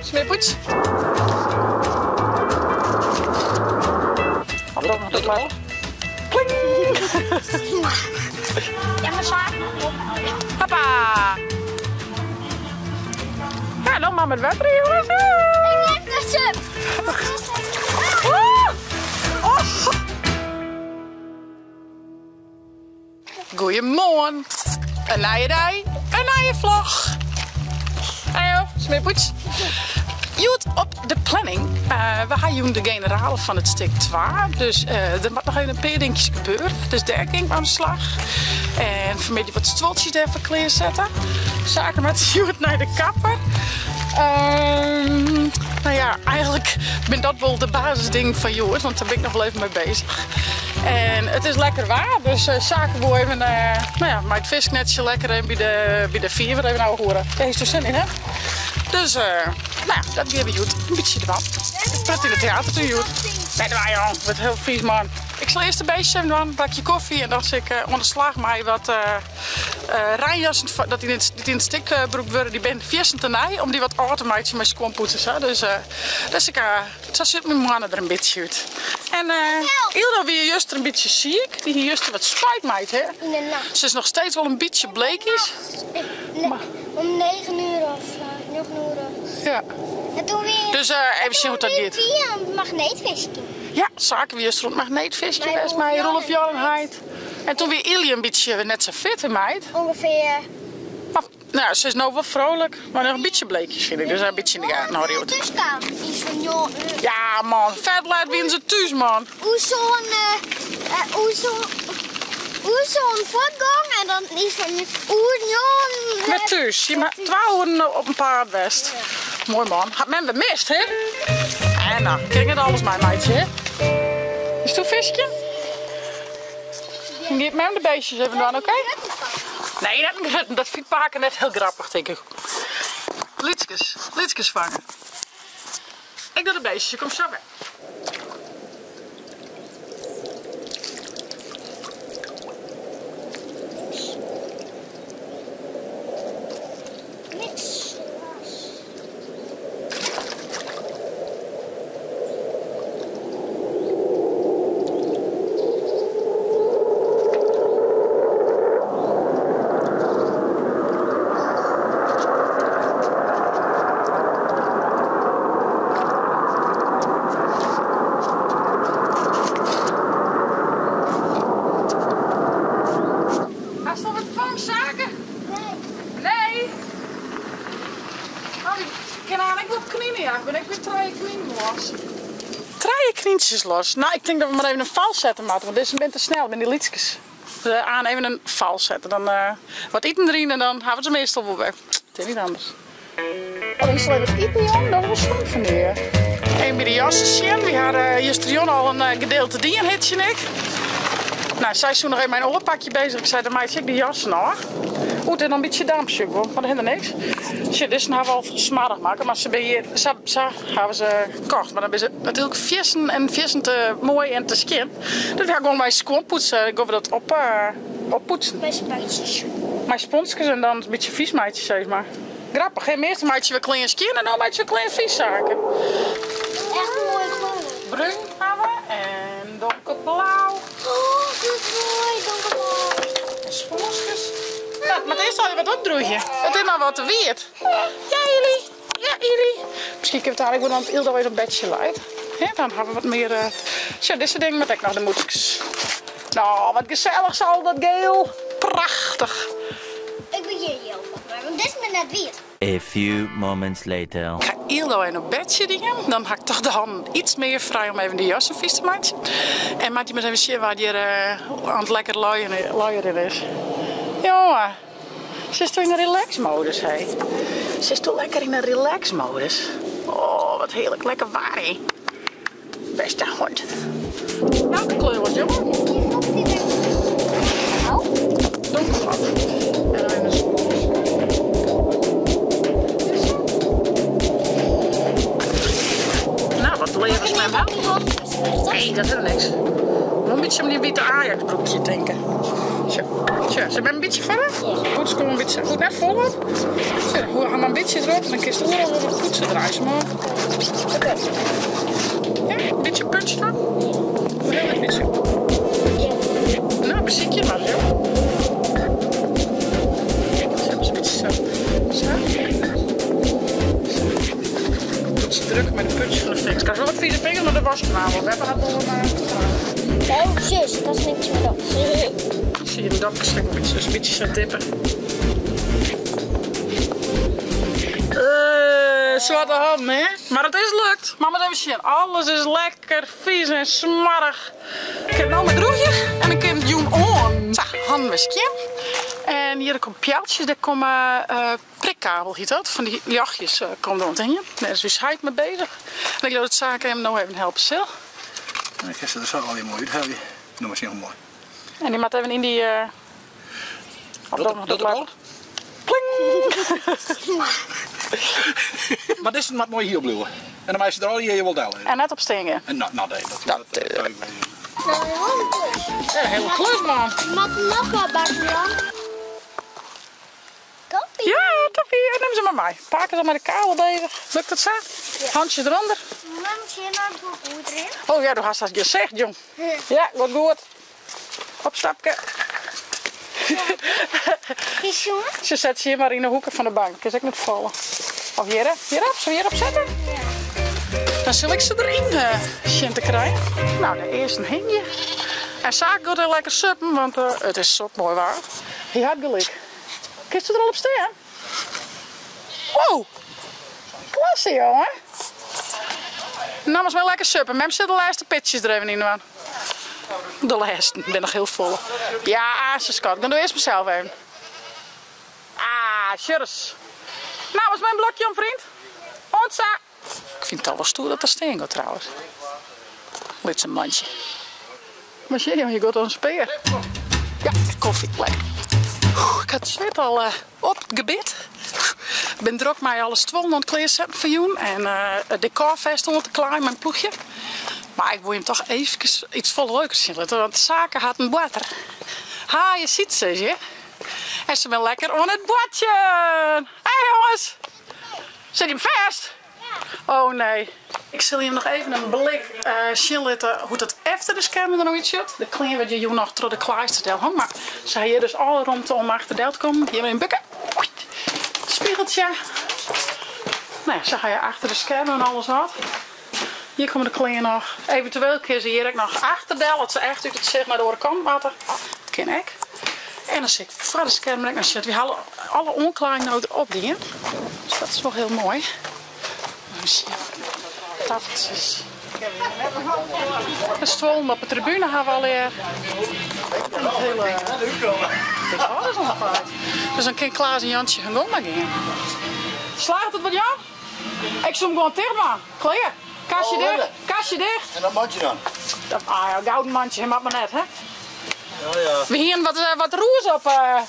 smeerpoets. Had ook nog de klauw. Kling! Ja, maar zwaar. Hoppa! Ja, dan maar met water, jongens. Ik heb het zo. Goeiemorgen. Een nieuwe dag, een nieuwe vlog. Hallo, smeerpoets. Goed, op de planning. We gaan de generale van het stuk 2. Dus er moet nog even een paar dingetjes gebeuren. Dus daar ging ik aan de slag. En vanmiddag wat stoeltjes even klaarzetten. Zaken met Joet naar de kapper. Nou ja, eigenlijk ben dat wel de basisding van Joet, want daar ben ik nog wel even mee bezig. En het is lekker waar, dus zaken we even, nou ja, maar het visnetje lekker en bij de vier, wat even nou horen. Daar is er zin in, hè? Dus, nou ja, dat geven we Joet. Een beetje ervan. Ik pret in het theater toe, Joet. Nee, dat joh, wat heel vies, man. Ik zal eerst een beetje doen, een bakje koffie en dan zit ik onder de slag mij wat rijjassen, dat die in het stikbroek worden, die ben viersen te nij, om die wat automatisch met schoonpoetsen. Dus zo zit mijn man er een beetje uit. En Ilda weer juist een beetje ziek, die hier juist wat spijt meid, hè? In de nacht. Ze is nog steeds wel een beetje bleekjes. Om 9 uur of 9 uur. Ja. En toen weer. Dus even zien hoe dat gaat. Via een magneetvisje. Ja, zaken weer rond magneetvisje was mij, Rolf Jorenheid. En toen weer Ilje een beetje net zo fit, hè, meid. Ongeveer. Maar, nou, ze is nou wel vrolijk, maar nog een beetje bleekjes vind ik. Dus een beetje in de gaten houden. Dus kan. Iets van joh. Ja, man, vet laat weer in zijn thuis, man. Hoe zo'n voorgang en dan iets van Union. Met thuis. Je maakt 12 op een paard best. Ja. Mooi, man. Gaat men bemist, hè? En nou, kijk het alles maar, meidje, hè? Is het een visje? Geef mij de beestjes even dan, oké? Nee, dat vindt Paken net heel grappig, denk ik. Lietskes vangen. Ik doe de beestjes, kom zo weg. Los. Nou, ik denk dat we maar even een val zetten, maat, want dit is een beetje te snel met die liedjes. Aan even een val zetten, dan wat eten erin en dan hebben we ze meestal wel weg. Het is niet anders. Oh, hier zal even eten, jongen, dat was slim van die. En bij de jassen zien, we hadden gisteren al een gedeelte die en hitje ik. Nou, zij is toen nog even mijn oorpakje bezig. Ik zei, dan maak ik die jassen nog. Oeh, en dan een beetje dampje, maar dat helemaal niks. Shit, dus dan hebben we al smarig maken, maar ze hebben ze gekocht. Maar dan is het natuurlijk vissen te mooi en te skin. Dus we gaan gewoon bij schoonpoetsen. Dan gaan we dat oppoetsen. Met spuitjes. Met sponsjes en dan een beetje viesmeidjes, zeg maar. Grappig, hè? Meestal maak je weer klein skin en dan maak je weer klein vieszaken. Echt mooi kleur. Bruin gaan we en donkerblauw. Oh, dat is mooi, donkerblauw. En sponsjes. Ja, maar het is al wat opdroeien. Het is nou wat te weerd. Ja, jullie. Ja, jullie. Misschien kunnen we het eigenlijk wel aan Ilda weer een bedje luid. Ja, dan hebben we wat meer. Zo, dit soort dingen met ik nog de moedjes. Nou, wat gezellig zal dat geel. Prachtig. Ik ben hier heel want dit is me net weer. A few moments later. Ik ga Ildo in een bedje dingen. Dan ga ik toch de hand iets meer vrij om even de jassen vies te maken. En maakt hij met even zien waar hij aan het lekker luier in is. Jongen, ze is toch in een relax-modus, hé? Ze is toch lekker in een relax-modus. Oh, wat heerlijk. Lekker waar, hé? Beste hond. Welke kleur was, jongen? Die vond ik niet. Donkerblauw. En dan in een spons. Nou, wat levens met me. Nee, dat is niks. Een beetje om die witte Ajax broekje denken. Tja, ze ben een beetje verder? Goed, ze komen een beetje goed net vol op. Hoe gaan we een beetje erop, dan kun je het oren wel goed ze draaien. Maar... Ja, een beetje punch dan? Heel een beetje. Nou, beziek je maar, joh. Een beetje zo. Iets drukken met de puntjes van de fix. Ik kan zo wat vieze vingers, maar de waskraan. We hebben het al Oh, zus, dat is niks meer op. Zie je een dakje een beetje zo dippen. Zwarte hand, hè? Maar het is lukt. Mama, even zien. Alles is lekker, vies en smarrig. Ik heb nou mijn droegje en ik heb het joen on. Zo, handwasje. En hier komen pjaaltjes, daar komen prikkabel, heet dat. Van die jachtjes komen er omheen. Daar is dus hij mee bezig. En ik wil het zaken hem nou even helpen zelf. En ik gisteren zo alweer mooi uit. Noem maar heel mooi. En die moet even in die... Dat rood? Pling! Maar dit moet mooi hier blijven. En dan maak je er al hier wel delen. En net op stingen. En nee, Nou, Een hele klus, man. Mag nog wat bakken dan? Toppie. Ja, toppie. Neem ze maar mee. Pakken ze met de kabel bezig. Lukt het zo? Ja. Handje eronder. Moet je nou goed erin? Oh ja, du hast dat gezegd, jong. Ja, gaat goed. Opstapje. Kies jongen? Ze zet ze hier maar in de hoeken van de bank. Is ik niet vallen. Of hierop? Hierop? Zullen we hierop zetten? Ja. Dan zal ik ze erin zien te krijgen. Nou, de eerste hing je. En zaak gaat heel lekker suppen, want het is zo mooi waar. Je had gelijk. Kun je er al op staan? Wow! Klasse, jongen. Nou, maar wel lekker suppen. Mem zit de laatste pitjes er even in. Man. De laatste. Ik ben nog heel vol. Ja, ze schat. Dan doe eerst mezelf even. Ah, cheers. Nou, was mijn blokje om, vriend? Ontza. Ik vind het al wel stoer dat er steen gaat trouwens. Dit is een mandje. Maar zie je gaat aan een speer. Ja, koffie. Lekker. Ik had het zweet al op het gebit. Ik ben druk met alles twollen aan het kleerzetten voor jou. En het decorvest onder te klaar in mijn ploegje. Maar ik wil hem toch even iets vol leukers zien. Want de zaken had een water. Ha, je ziet ze, je. En ze ben lekker aan het bordje. Hé jongens. Zit hij hem vast? Oh nee. Ik zal je nog even een blik zien laten hoe dat achter de schermen er nog iets zit. De klein wat je nog door de klaaisterdel hangt. Maar ze hier dus alle ruimte om achter de deel te komen. Hier in bukken. Spiegeltje. Nou ja, zo ga je achter de schermen en alles uit. Hier komen de klein nog. Eventueel kun je ze hier ook nog achter deel. Dat ze echt uit het zicht naar de andere kant water. Ken ik. En dan zit ik voor de schermen en dan zit we halen alle onklein nou erop die. Dus dat is wel heel mooi. Tafeltjes. De stoel op de tribune gaan we al leer. En het hele decor is nog uit. Dus dan kan Klaas en Jantje hun gong maar gaan. Slaagt het wat Jan? Ik zoom gewoon tegen man. Klaar. Kastje dicht. Kastje dicht. En dat mandje dan? Ah ja, gouden mandje, hij maakt maar net hè. Ja, ja. We hier wat roes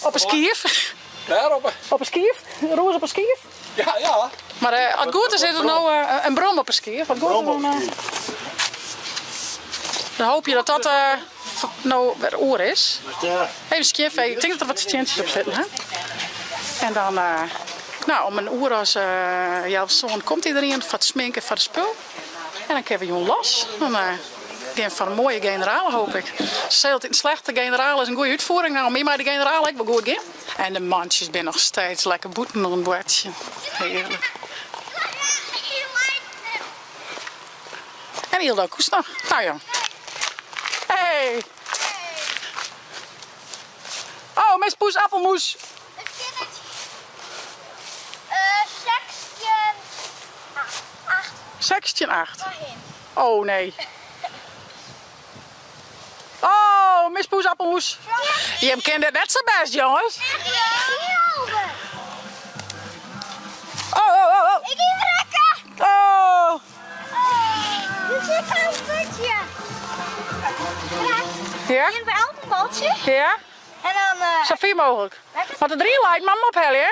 op een skief. Daarop? Op een skief. Roes op een skief. Ja, ja. Maar als het goed is, is er nou een brom op een skier. Dan hoop je dat dat nou weer oor is. Even skief, ik denk dat er wat stentjes op zitten. Hè? En dan, nou, om een uur als jouw zoon komt hij erin, voor het sminken, voor de spul. En dan krijgen we je los. Dan gaan van een mooie generaal, hoop ik. Ze zei dat het een slechte generaal is een goede uitvoering. Nou, meer maar de generaal, ik wil goed gaan. En de mandjes zijn nog steeds lekker boeten op een bordje. Heerlijk. En Hilda Koes nog. Nou ja. Hey. Oh, Miss Poes appelmoes. 16 8. Oh nee. Oh, Miss Poes appelmoes. Je kent het net zo best, jongens. Oh. Ik ga rekken. Oh. Dit is een putje. Ja? Hier bij elk een baltje. Ja? En dan... Zo veel mogelijk. Want het erin lijkt, maar ophellen, hè?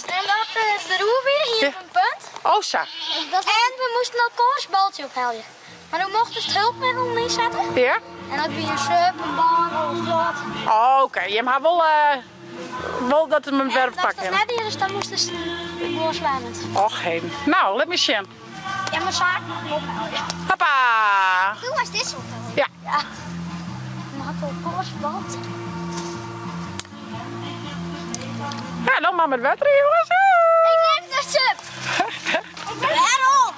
En dat is de roer weer, hier op een punt. Oh, zo. En we moesten een koolsbaltje ophellen. Maar we mochten het hulpmiddel niet zetten. Ja? En dan ben je een sub, een baan of wat. Oh, oké. Je hebt wel dat het mijn werk Dat was pakken. net hier, dus dan moest het gewoon spannend. Och, heen. Nou, let me zien. Ja, maar zaak. Hoppa. Hoe was dit zo? Ja. Ja. Maak wel korsband. Ja, dan maar met water, jongens. Ik neem de sub. Ik ben erop.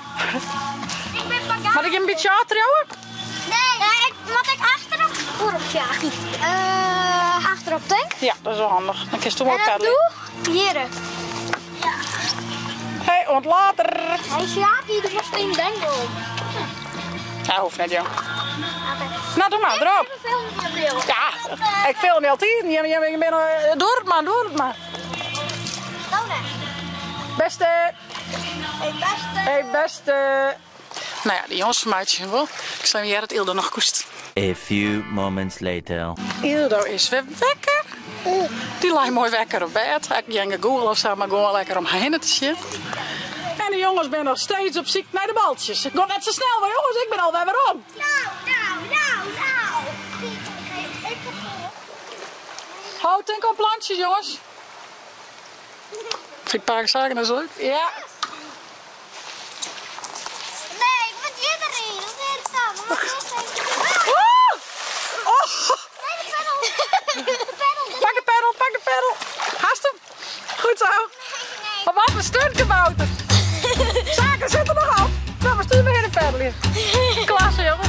Ik ben van Mag ik je een beetje aantrouwen? Nee, moet ik achterop voorop jagen? Achterop denk. Ja, dat is wel handig. Dan kun je toen wel En dan peddelen. doe hier. Ja. Hey, want later. Hij slaat hier de steen denken. Ja, hoeft net, joh. Oké. Nou, doe maar, erop. Ja, ik film niet altijd. Je bent, doe het maar, doe het maar. Nou, nee. Beste. Hey, beste. Hey, beste. Nou ja, die jongens van mij zien wel. Ik sta hier het Ildo nog koest. A few moments later. Ildo is weer wekker. Die lijkt mooi wekker op bed. Ik ben Google of zo, maar gewoon lekker omheen te zitten. En de jongens zijn nog steeds op zoek naar de baltjes. Ik ga net zo snel, maar jongens, ik ben alweer weer om. Nou. Houd denk op plantjes, jongens. Vind ik paar zaken dat is leuk. Ja. Nee, ik moet hier erin. Hoe heet het dan? Oh! Pak de peddel. Haast hem. Goed zo. Maar wat een stuntkabouter. Zaken zitten nog af. Nou, we sturen weer in de peddel. Klasse, jongens.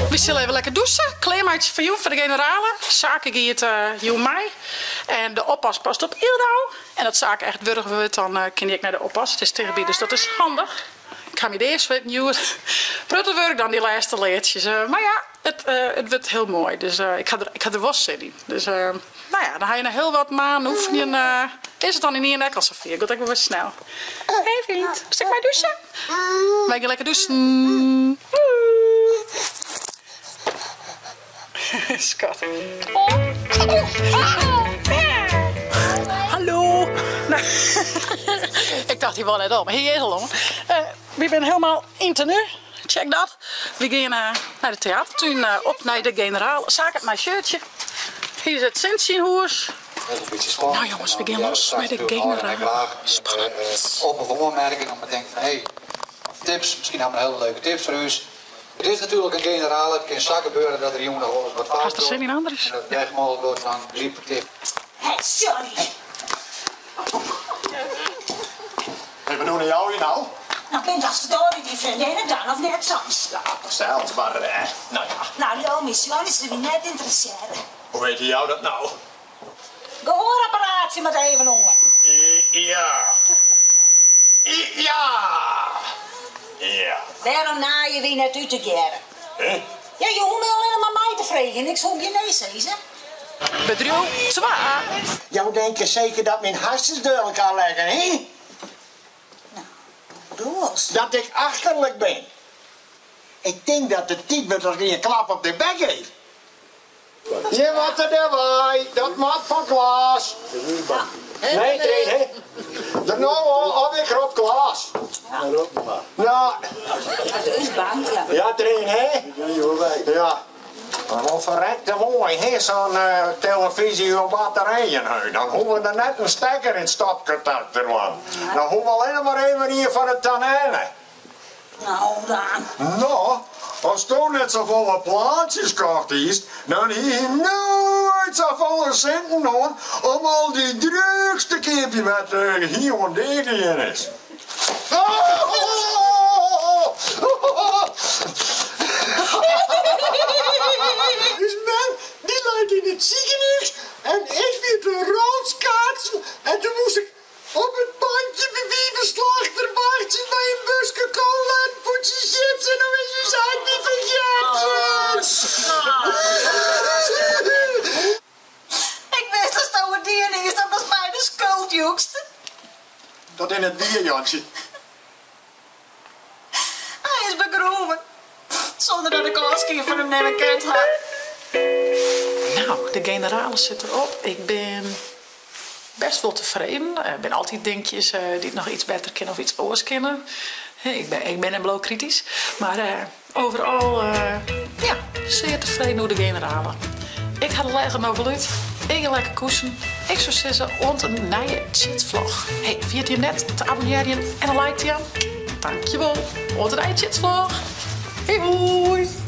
We zullen even lekker douchen. Kleermaatje van jou, voor de generale. Zaken gaat jou mij. En de oppas past op Ildo. En dat zaken echt wurgen we, dan kan ik naar de oppas. Het is tegenbied, dus dat is handig. Ik ga me de eerste weten, nieuw. Pruttenwerk dan die laatste leertjes. Maar ja, het wordt heel mooi. Dus ik ga er wel zin in. Dus nou ja, dan ga je nog heel wat maanden oefenen. Is het dan in een Engelse vier? Gaat even wat snel. Hey vriend, stuk mij douchen? Wij gaan lekker douchen. Schat. Hallo. Nou, ik dacht hier wel net al, maar hier is al om. We zijn helemaal in tenue. Check dat. We gaan naar de theatertuin op naar de generaal. Zaak het mijn shirtje. Hier is het Sint-Zien-hoers. Nou jongens, we gaan los met de generaal. Spannend. Op een voormerking, omdat ik denk van hé, tips, misschien hebben we hele leuke tips voor u. Het is natuurlijk een generaal, het kan zaken gebeuren dat er jongen nog wel eens wat fout Als er zin in anders. en dat het echt mogelijk wordt van liep tip. Hé, sorry. Hey, wat doen jou hier nou? Nou, ben dat verdorie die vriendinnen dan of net soms? Ja, zelfs maar nou ja. Nou, jouw missie is er weer net interesseren. Hoe weet jou dat nou? Gehoorapparaatje met even jongen. Ja. Ja. Ja. Waarom na je weer net uit te keren? Hé? Ja, je hoeft me alleen maar mij te vregen. Ik zal je nee zeggen. Bedrijf 2. Jou denk je zeker dat mijn hartjes door kan leggen, hè? Roos. Dat ik achterlijk ben. Ik denk dat de type toch een klap op de bek heeft. Je wat erbij, dat maat van Klaas. Nee, Trien, hè? Er nou al ik op Klaas. Ja. Dat is bang, ja. Ja, Trien, hè? Ja. Wel verrekte mooi, hè? Zo'n televisie op batterijen. Hè? Dan hoeven we er net een stekker in het stopcontact te doen. Dan hoeven we alleen maar even hier van de tonelen. Nou dan. Nou, als toen net zoveel plaatjes kocht is, dan heb je nooit zoveel centen nodig om al die drugs te kopen wat hier en daar in is. Dus man, die lag in het ziekenhuis en ik weer de roodskaatsen en toen moest ik op het bandje bij wie beslachterbaardje bij een busje cola en een potje chips en dan is je zaak niet vergeten. Ik wist dat het over die is, dat was mij de schuld, jongste. Dat in het bier, Jansje. Hij is begroeven. Zonder dat ik alles keer van hem nemen kent had. Nou, de generale zit erop. Ik ben best wel tevreden. Ik ben altijd dingetjes die het nog iets beter kennen of iets anders kennen. Ik ben en bloot kritisch. Maar overal ja, zeer tevreden over de generale. Ik ga er leggen over uit. Ik ga lekker koersen. Ik zou zeggen, ont een nieuwe chatvlog. Hey, viert je net te abonneren en een like te aan? Dankjewel. Ont een nieuwe chatvlog. Hey, hoi.